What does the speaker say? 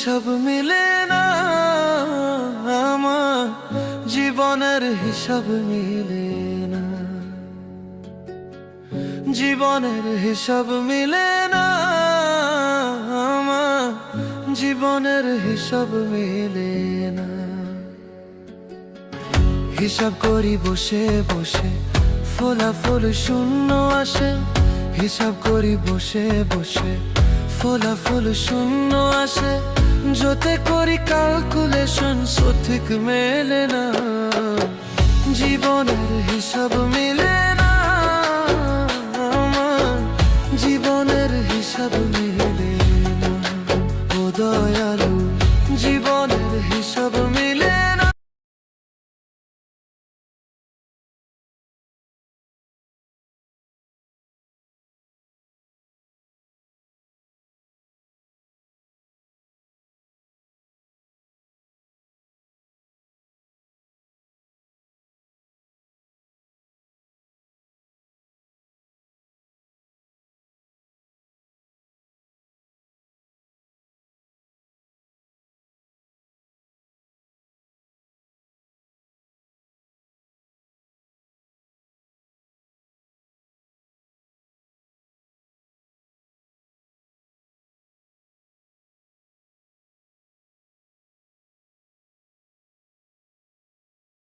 হিসাব মিলে না, আমার জীবনের হিসাব মিলে না, জীবনের হিসাব মিলে না, আমার জীবনের হিসাব মিলে না। হিসাব করি বসে বসে, ফলাফল শূন্য আসে। হিসাব করি বসে বসে, ফলাফল শূন্য আসে। যতে করি ক্যালকুলেশন সঠিক মেলে না, জীবনের হিসাব মিলে না, আমার জীবনের হিসাব মিলে না। ও দয়ালু, জীবনের হিসাব